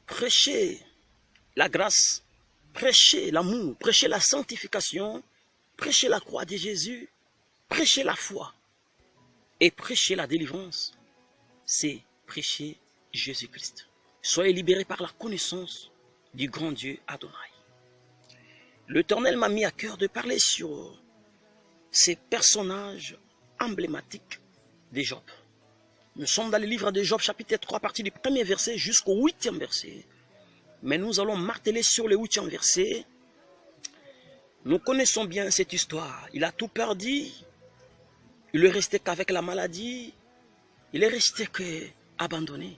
prêcher la grâce, prêcher l'amour, prêcher la sanctification, prêcher la croix de Jésus, prêcher la foi et prêcher la délivrance, c'est prêcher Jésus-Christ. Soyez libérés par la connaissance du grand Dieu Adonai. L'Éternel m'a mis à cœur de parler sur ces personnages emblématiques de Job. Nous sommes dans le livre de Job, chapitre 3, à partir du 1er verset jusqu'au 8e verset. Mais nous allons marteler sur le 8e verset. Nous connaissons bien cette histoire. Il a tout perdu. Il est resté qu'avec la maladie. Il est resté qu'abandonné.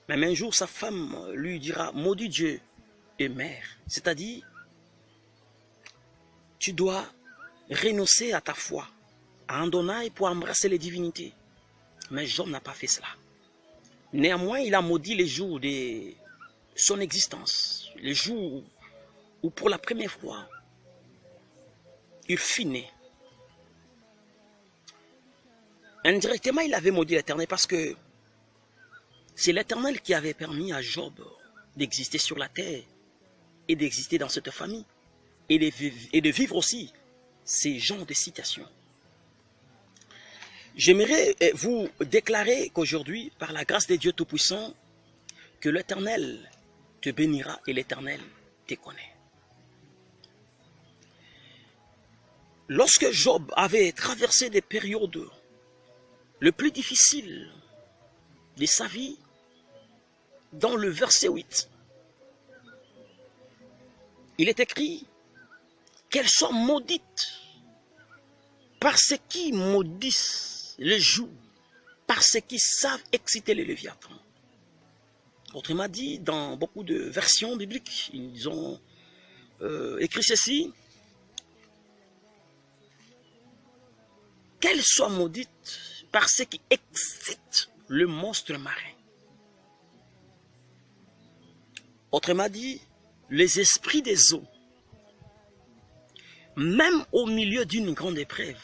Même un jour, sa femme lui dira, maudit Dieu et mère. C'est-à-dire, tu dois renoncer à ta foi, à Adonai pour embrasser les divinités. Mais Job n'a pas fait cela. Néanmoins, il a maudit les jours de son existence. Les jours où pour la première fois, il fut né. Indirectement, il avait maudit l'Éternel parce que c'est l'Éternel qui avait permis à Job d'exister sur la terre et d'exister dans cette famille et de vivre aussi ces genres de situations. J'aimerais vous déclarer qu'aujourd'hui, par la grâce de Dieu Tout-Puissant, que l'Éternel te bénira et l'Éternel te connaît. Lorsque Job avait traversé des périodes les plus difficiles de sa vie, dans le verset 8, il est écrit qu'elles soient maudites par ceux qui maudissent les jours, par ceux qui savent exciter les léviathans. Autrement dit, dans beaucoup de versions bibliques, ils ont écrit ceci: qu'elles soient maudites par ceux qui excitent le monstre marin. Autrement dit, les esprits des eaux, même au milieu d'une grande épreuve,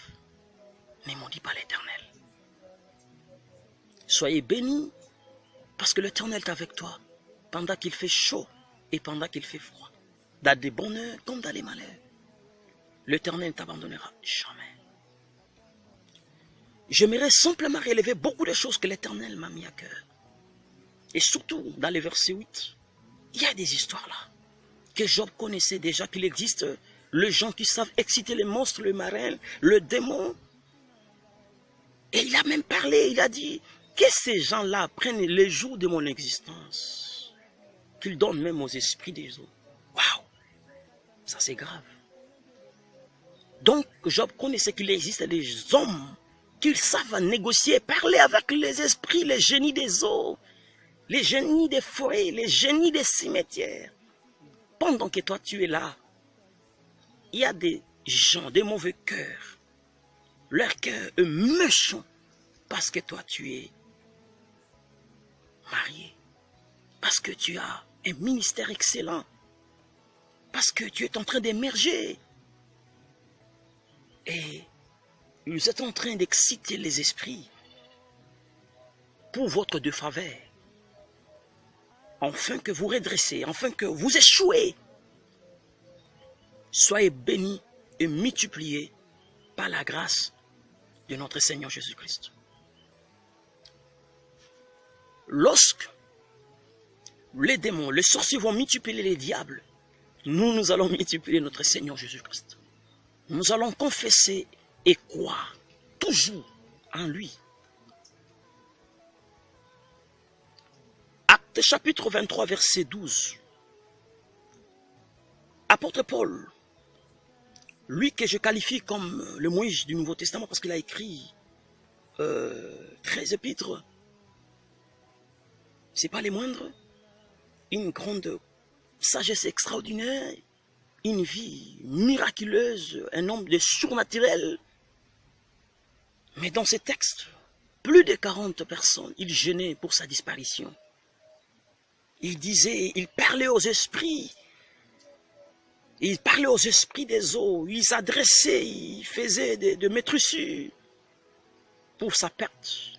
ne maudit pas l'Éternel. Soyez bénis parce que l'Éternel est avec toi pendant qu'il fait chaud et pendant qu'il fait froid, dans des bonheurs comme dans les malheurs. L'Éternel ne t'abandonnera jamais. J'aimerais simplement relever beaucoup de choses que l'Éternel m'a mis à cœur. Et surtout, dans le verset 8, il y a des histoires là, que Job connaissait déjà, qu'il existe les gens qui savent exciter les monstres, le marin, le démon. Et il a même parlé, il a dit que ces gens-là prennent les jours de mon existence, qu'ils donnent même aux esprits des eaux. Waouh, ça c'est grave. Donc Job connaissait qu'il existe des hommes qui savent négocier, parler avec les esprits, les génies des eaux, les génies des forêts, les génies des cimetières. Pendant que toi tu es là, il y a des gens, des mauvais cœurs. Leur cœur est méchant parce que toi tu es marié, parce que tu as un ministère excellent, parce que tu es en train d'émerger. Et vous êtes en train d'exciter les esprits pour votre défaveur, afin que vous redressez, afin que vous échouez. Soyez bénis et multipliés par la grâce de notre Seigneur Jésus-Christ. Lorsque les démons, les sorciers vont multiplier les diables, nous allons multiplier notre Seigneur Jésus-Christ. Nous allons confesser et croire toujours en lui. Actes chapitre 23, verset 12. Apôtre Paul, lui que je qualifie comme le Moïse du Nouveau Testament parce qu'il a écrit 13 épîtres, c'est pas les moindres, une grande sagesse extraordinaire, une vie miraculeuse, un homme de surnaturel. Mais dans ces textes, plus de 40 personnes, il gênait pour sa disparition. Il disait, il parlait aux esprits. Il parlait aux esprits des eaux. Il s'adressait, il faisait de maîtresses pour sa perte.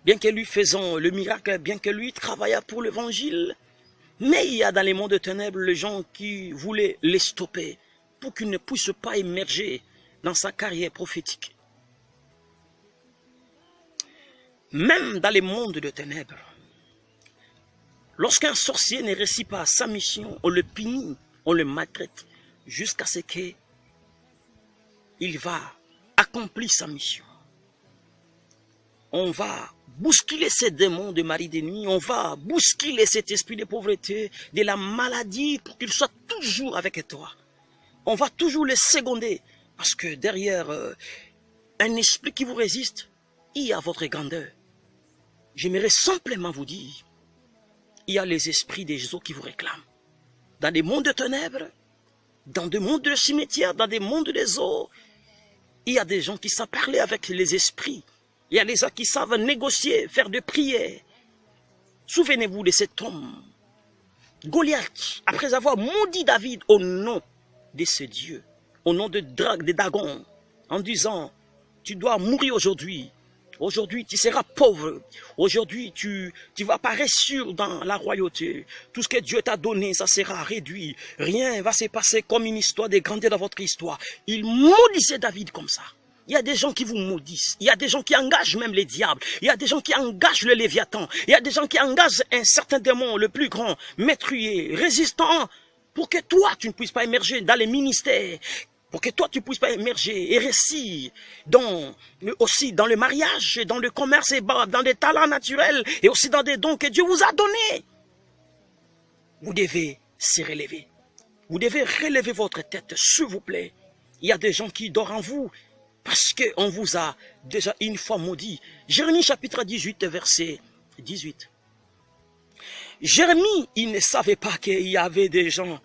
bien que lui faisant le miracle, bien que lui travailla pour l'évangile. Mais il y a dans les mondes de ténèbres les gens qui voulaient les stopper pour qu'il ne puisse pas émerger dans sa carrière prophétique. Même dans les mondes de ténèbres, lorsqu'un sorcier ne réussit pas sa mission, on le punit, on le maltraite, jusqu'à ce qu'il va accomplir sa mission. On va bousculer ces démons de mari de nuit, on va bousculer cet esprit de pauvreté, de la maladie, pour qu'il soit toujours avec toi. On va toujours le seconder, parce que derrière un esprit qui vous résiste, il y a votre grandeur. J'aimerais simplement vous dire, il y a les esprits des eaux qui vous réclament. Dans des mondes de ténèbres, dans des mondes de cimetières, dans des mondes des eaux, il y a des gens qui savent parler avec les esprits. Il y a des gens qui savent négocier, faire des prières. Souvenez-vous de cet homme, Goliath, après avoir maudit David au nom de ce Dieu, au nom de Dagon, en disant, tu dois mourir aujourd'hui. Aujourd'hui, tu seras pauvre. Aujourd'hui, tu vas apparaître sûr dans la royauté. Tout ce que Dieu t'a donné, ça sera réduit. Rien va se passer comme une histoire de grandeur dans votre histoire. Il maudissait David comme ça. Il y a des gens qui vous maudissent. Il y a des gens qui engagent même les diables. Il y a des gens qui engagent le Léviathan. Il y a des gens qui engagent un certain démon, le plus grand, meurtrier, résistant, pour que toi, tu ne puisses pas émerger dans les ministères. Pour que toi, tu ne puisses pas émerger et réussir aussi dans le mariage, dans le commerce, et dans des talents naturels et aussi dans des dons que Dieu vous a donnés. Vous devez se relever. Vous devez relever votre tête, s'il vous plaît. Il y a des gens qui dorment en vous parce qu'on vous a déjà une fois maudit. Jérémie chapitre 18, verset 18. Jérémie, il ne savait pas qu'il y avait des gens.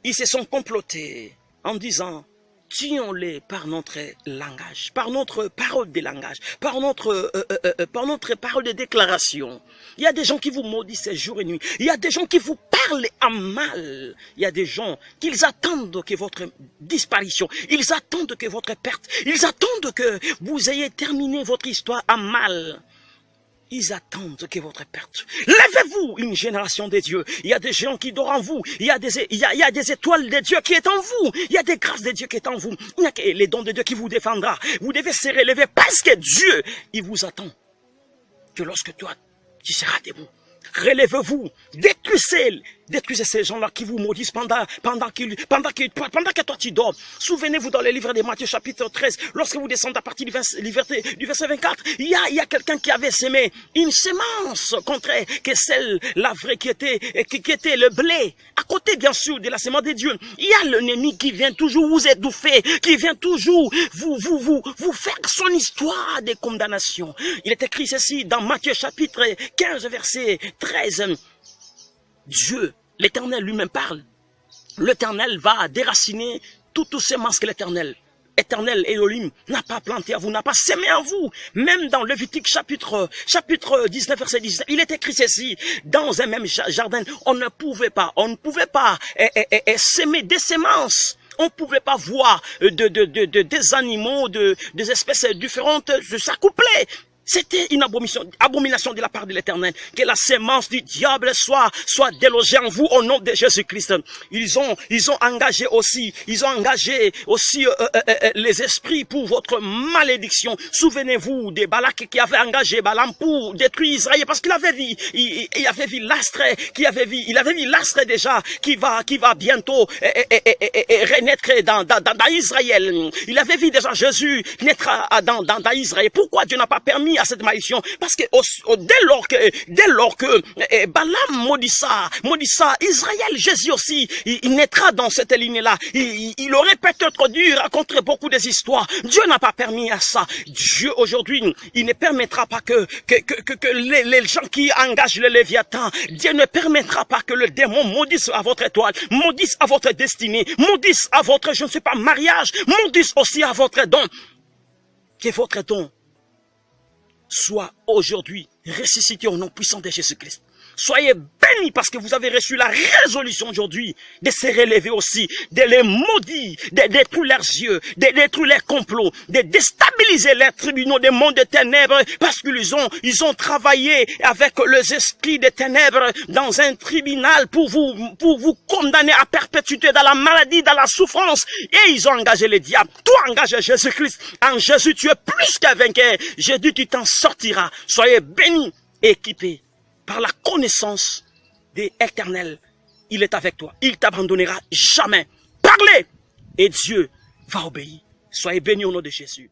Ils se sont complotés en disant, tuons-les par notre langage, par notre parole de langage, par notre parole de déclaration. Il y a des gens qui vous maudissent jour et nuit. Il y a des gens qui vous parlent en mal. Il y a des gens qui attendent que votre disparition, ils attendent que votre perte, ils attendent que vous ayez terminé votre histoire en mal. Ils attendent que votre perte. Levez-vous, une génération de Dieu. Il y a des gens qui dorment en vous. Il y a des étoiles de Dieu qui est en vous. Il y a des grâces de Dieu qui est en vous. Il y a que les dons de Dieu qui vous défendra. Vous devez se relever parce que Dieu, il vous attend. Que lorsque toi, tu seras debout. Relevez-vous, détruisez ces gens-là qui vous maudissent pendant que toi tu dors. Souvenez-vous dans le livre de Matthieu chapitre 13, lorsque vous descendez à partir du verset 24, il y a quelqu'un qui avait semé une semence contraire que celle, la vraie qui était le blé. À côté bien sûr de la semence de Dieu, il y a l'ennemi qui vient toujours vous étouffer, qui vient toujours vous faire son histoire de condamnation. Il est écrit ceci dans Matthieu chapitre 15 verset 13, Dieu, l'Éternel lui-même parle. L'Éternel va déraciner toutes ces semences que l'Éternel Elohim n'a pas planté à vous, n'a pas sémé en vous. Même dans Lévitique chapitre 19 verset 19, il est écrit ceci, dans un même jardin, on ne pouvait pas sémer des semences. On ne pouvait pas voir des animaux, des espèces différentes s'accoupler. C'était une abomination de la part de l'Éternel. Que la sémence du diable soit délogée en vous au nom de Jésus-Christ. Ils ont engagé aussi les esprits pour votre malédiction. Souvenez-vous de Balak qui avait engagé Balaam pour détruire Israël parce qu'il avait vu, il avait vu l'astre, il avait vu l'astre déjà qui va bientôt renaître dans Israël. Il avait vu déjà Jésus naître dans Israël. Pourquoi Dieu n'a pas permis à cette malédiction? Parce que dès lors que Balaam maudit ça, Israël, Jésus aussi, il naîtra dans cette ligne-là. Il aurait peut-être dû raconter beaucoup des histoires. Dieu n'a pas permis à ça. Dieu aujourd'hui, il ne permettra pas que les gens qui engagent le Léviathan, Dieu ne permettra pas que le démon maudisse à votre étoile, maudisse à votre destinée, maudisse à votre, je ne sais pas, mariage, maudisse aussi à votre don. Que votre don soit aujourd'hui ressuscité au nom puissant de Jésus-Christ. Soyez bénis parce que vous avez reçu la résolution aujourd'hui de se relever aussi, de les maudire, de détruire leurs yeux, de détruire leurs complots, de déstabiliser les tribunaux des mondes des ténèbres parce qu'ils ont travaillé avec les esprits des ténèbres dans un tribunal pour vous condamner à perpétuité dans la maladie, dans la souffrance. Et ils ont engagé le diable. Toi, engage Jésus-Christ. En Jésus, tu es plus qu'un vainqueur. J'ai dit, tu t'en sortiras. Soyez bénis et équipés par la connaissance de l'Éternel. Il est avec toi. Il t'abandonnera jamais. Parlez et Dieu va obéir. Soyez bénis au nom de Jésus.